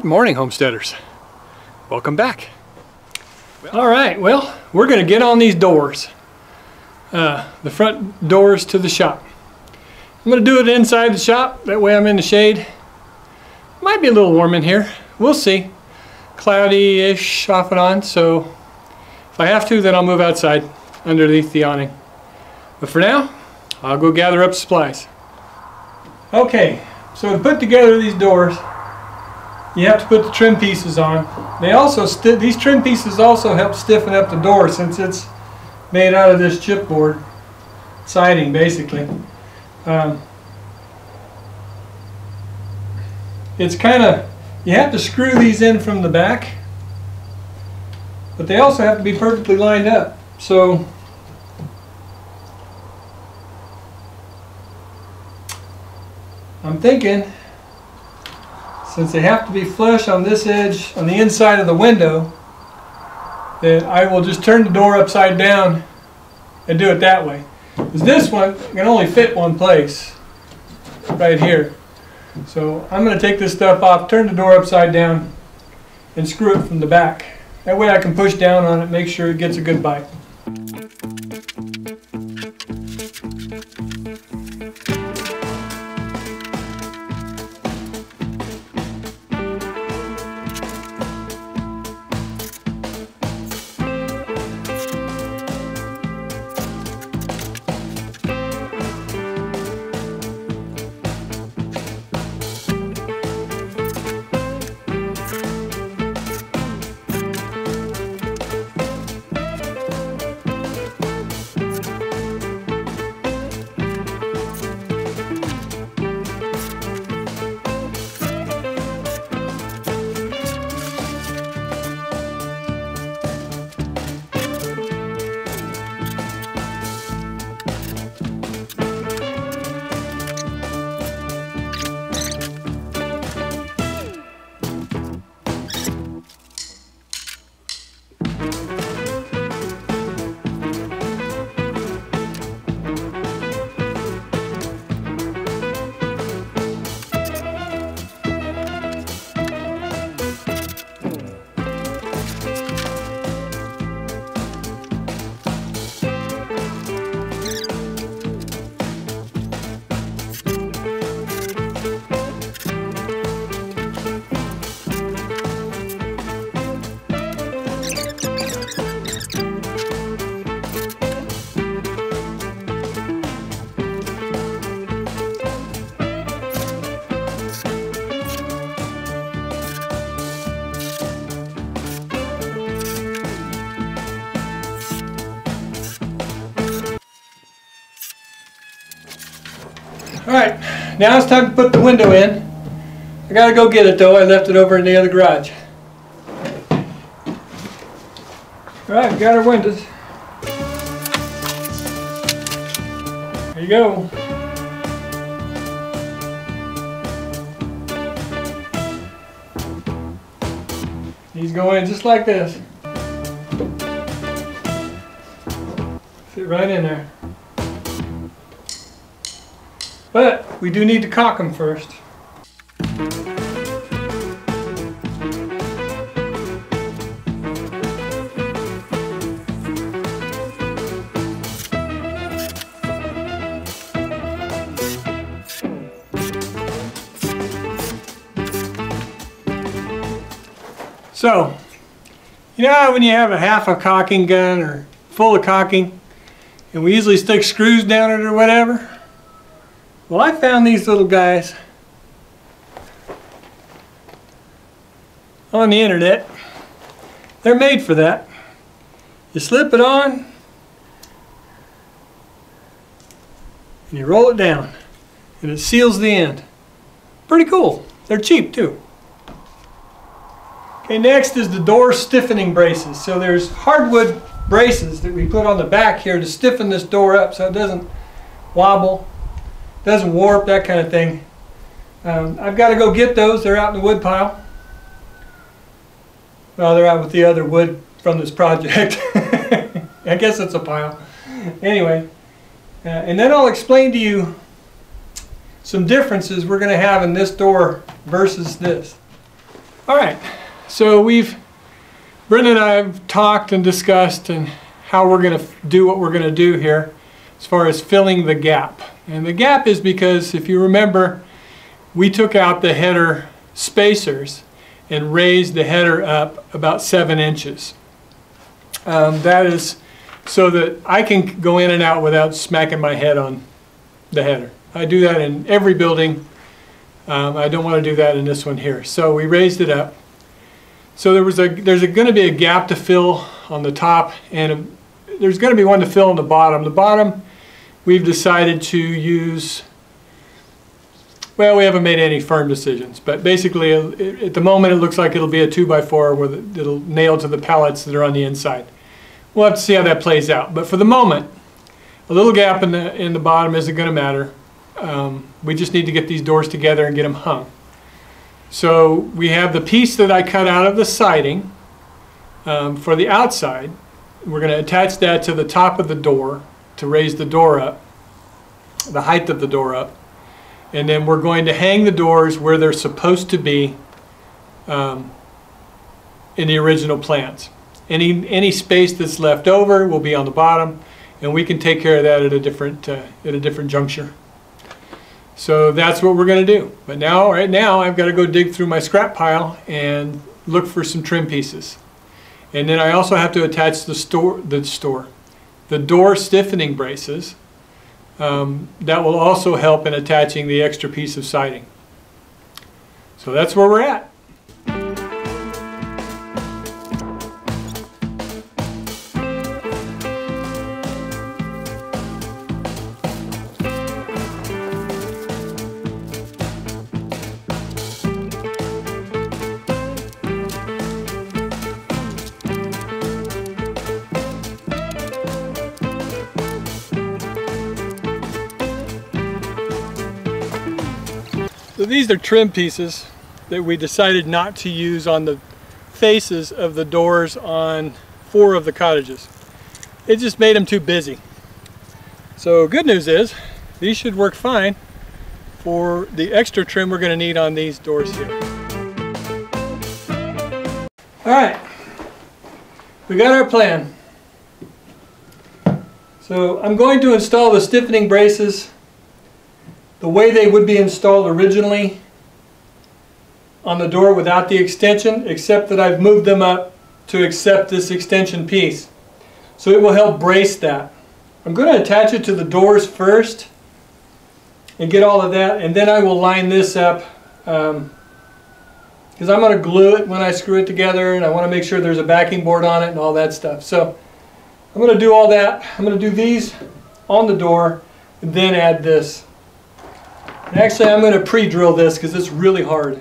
Good morning, homesteaders. Welcome back. All right, well, we're going to get on these doors. The front doors to the shop. I'm going to do it inside the shop. That way I'm in the shade. Might be a little warm in here. We'll see. Cloudy-ish off and on, so if I have to, then I'll move outside underneath the awning. But for now, I'll go gather up supplies. Okay, so to put together these doors, you have to put the trim pieces on. These trim pieces also help stiffen up the door since it's made out of this chipboard siding, basically. It's kind of, you have to screw these in from the back, but they also have to be perfectly lined up. So I'm thinking, since they have to be flush on this edge, on the inside of the window, that I will just turn the door upside down and do it that way. Because this one can only fit one place, right here. So I'm going to take this stuff off, turn the door upside down, and screw it from the back. That way I can push down on it, make sure it gets a good bite. Alright, now it's time to put the window in. I gotta go get it though, I left it over in the other garage. Alright, we got our windows. There you go. These go in just like this. Fit right in there. But we do need to caulk them first. So, you know how when you have a half a caulking gun or full of caulking, and we usually stick screws down it or whatever? Well, I found these little guys on the internet. They're made for that. You slip it on and you roll it down and it seals the end. Pretty cool. They're cheap too. Okay, next is the door stiffening braces. So there's hardwood braces that we put on the back here to stiffen this door up so it doesn't wobble. Doesn't warp, that kind of thing. I've got to go get those. They're out in the wood pile. Well, they're out with the other wood from this project. I guess it's a pile. Anyway, and then I'll explain to you some differences we're going to have in this door versus this. All right, so Brenda and I have talked and discussed and how we're going to do what we're going to do here as far as filling the gap. And the gap is because, if you remember, we took out the header spacers and raised the header up about 7 inches. That is so that I can go in and out without smacking my head on the header. I do that in every building. I don't want to do that in this one here. So we raised it up. So there's going to be a gap to fill on the top, and there's going to be one to fill on the bottom. The bottom, we've decided to use, well, we haven't made any firm decisions, but basically at the moment it looks like it'll be a 2x4 where it'll nail to the pallets that are on the inside. We'll have to see how that plays out, but for the moment, a little gap in the bottom isn't going to matter. We just need to get these doors together and get them hung. So we have the piece that I cut out of the siding for the outside. We're going to attach that to the top of the door to raise the door up, the height of the door up. And then we're going to hang the doors where they're supposed to be in the original plans. Any space that's left over will be on the bottom, and we can take care of that at a different juncture. So that's what we're going to do. But now, right now, I've got to go dig through my scrap pile and look for some trim pieces. And then I also have to attach the door stiffening braces. That will also help in attaching the extra piece of siding. So that's where we're at. So these are trim pieces that we decided not to use on the faces of the doors on 4 of the cottages. It just made them too busy. So good news is these should work fine for the extra trim we're going to need on these doors here. Alright, we got our plan. So I'm going to install the stiffening braces the way they would be installed originally on the door without the extension, except that I've moved them up to accept this extension piece. So it will help brace that. I'm going to attach it to the doors first and get all of that, and then I will line this up because I'm going to glue it when I screw it together, and I want to make sure there's a backing board on it and all that stuff. So I'm going to do all that. I'm going to do these on the door and then add this. Actually, I'm going to pre-drill this because it's really hard.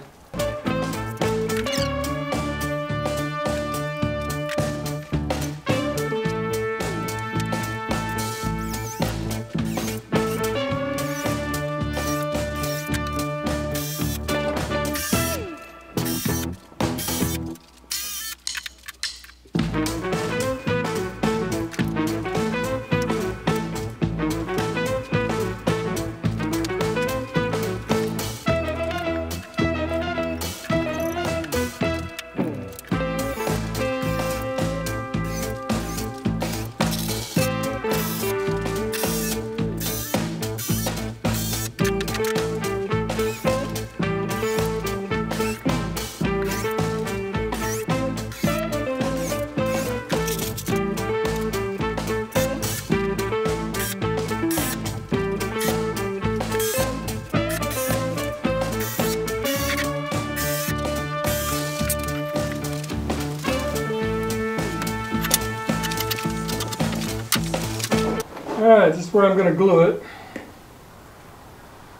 Alright, this is where I'm going to glue it.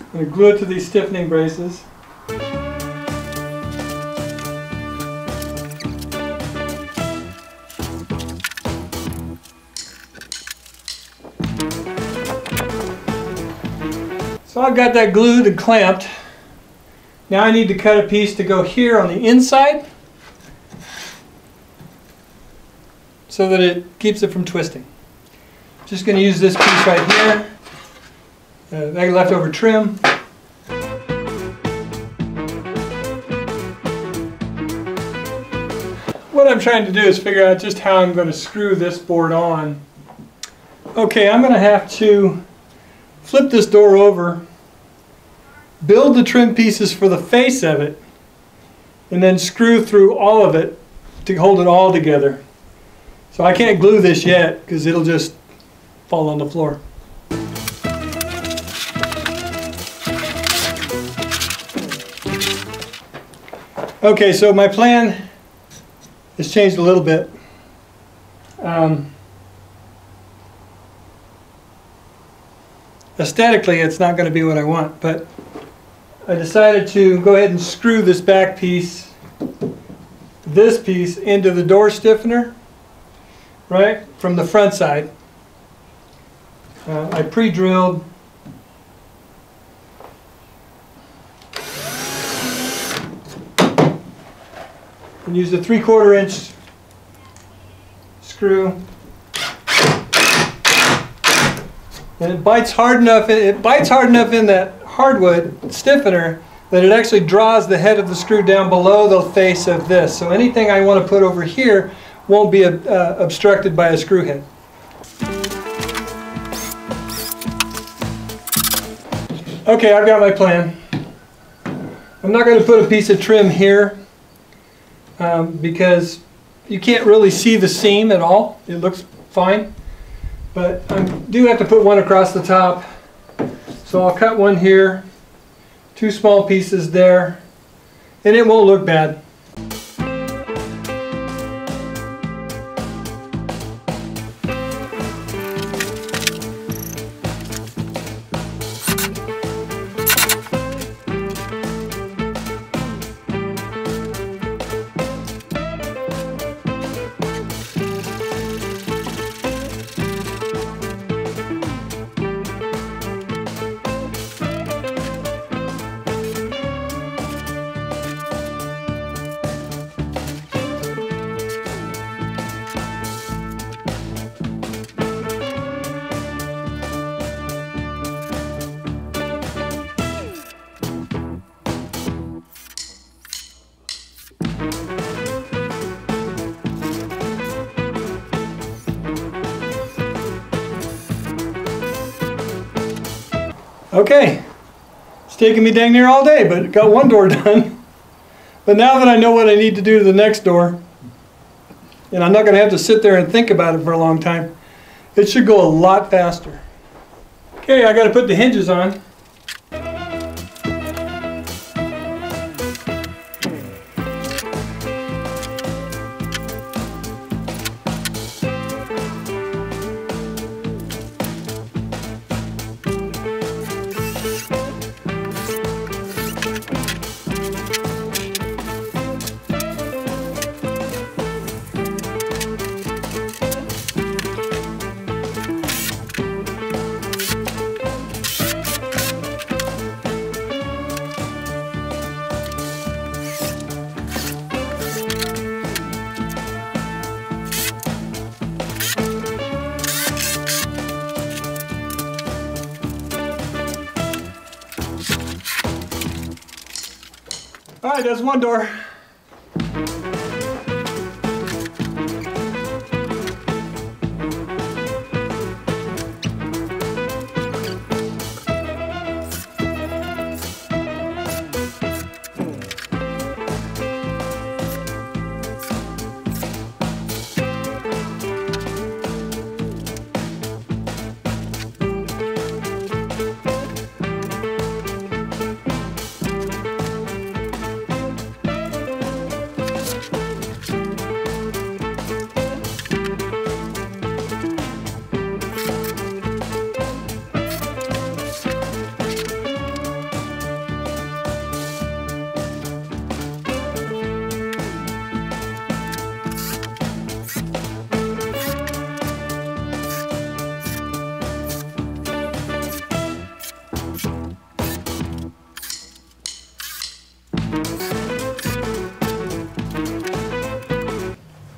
I'm going to glue it to these stiffening braces. So I've got that glued and clamped. Now I need to cut a piece to go here on the inside so that it keeps it from twisting. Just going to use this piece right here, that leftover trim. what I'm trying to do is figure out just how I'm going to screw this board on. Okay, I'm going to have to flip this door over, build the trim pieces for the face of it, and then screw through all of it to hold it all together. So I can't glue this yet because it'll just fall on the floor. Okay, so my plan has changed a little bit. Aesthetically, it's not going to be what I want, but I decided to go ahead and screw this back piece, this piece, into the door stiffener, right, from the front side. I pre-drilled and used a 3/4 inch screw. And it bites hard enough. It bites hard enough in that hardwood stiffener that it actually draws the head of the screw down below the face of this. So anything I want to put over here won't be obstructed by a screw head. Okay, I've got my plan. I'm not going to put a piece of trim here because you can't really see the seam at all. It looks fine. But I do have to put one across the top. So I'll cut one here, 2 small pieces there, and it won't look bad. Okay, it's taken me dang near all day, but got one door done. But now that I know what I need to do to the next door, and I'm not going to have to sit there and think about it for a long time, it should go a lot faster. Okay, I got to put the hinges on. All right, that's one door.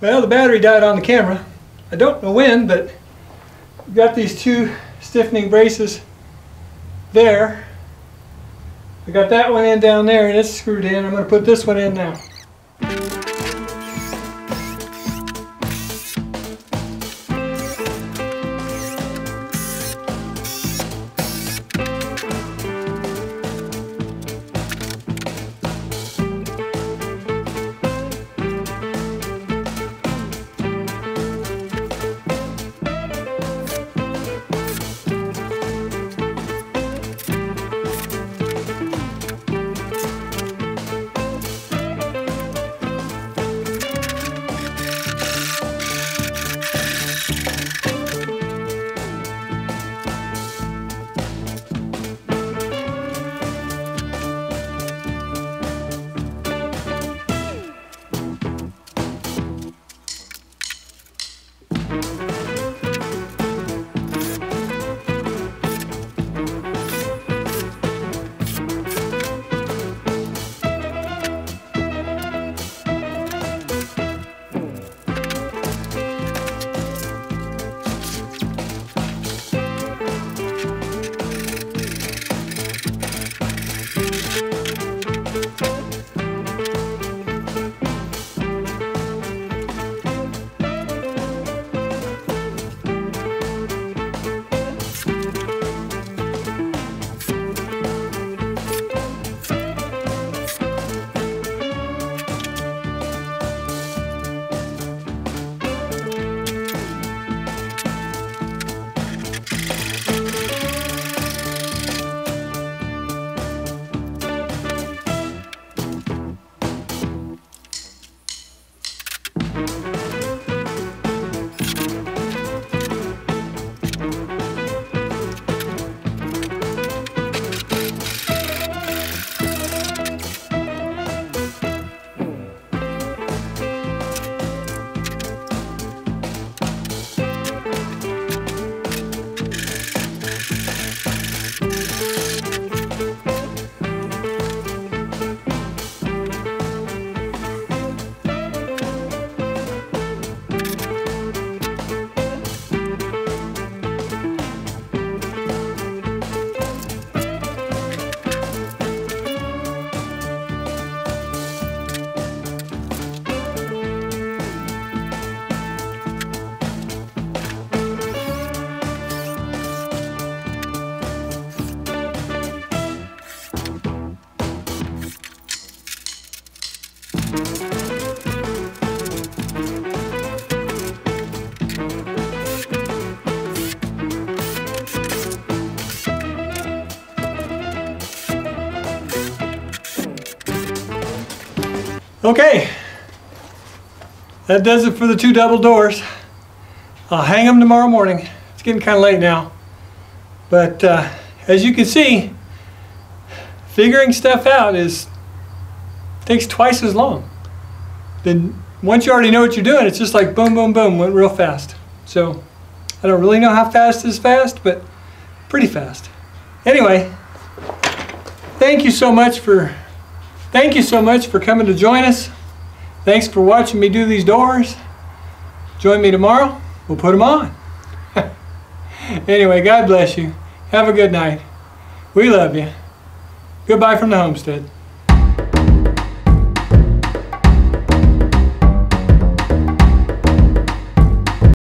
Well, the battery died on the camera. I don't know when, but I've got these 2 stiffening braces there. I got that one in down there and it's screwed in. I'm going to put this one in now. Okay, that does it for the 2 double doors. I'll hang them tomorrow morning. It's getting kind of late now. But as you can see, figuring stuff out takes twice as long. Then once you already know what you're doing, it's just like boom, boom, boom, went real fast. So I don't really know how fast is fast, but pretty fast. Anyway, thank you so much for coming to join us. Thanks for watching me do these doors. Join me tomorrow. We'll put them on. Anyway, God bless you. Have a good night. We love you. Goodbye from the homestead.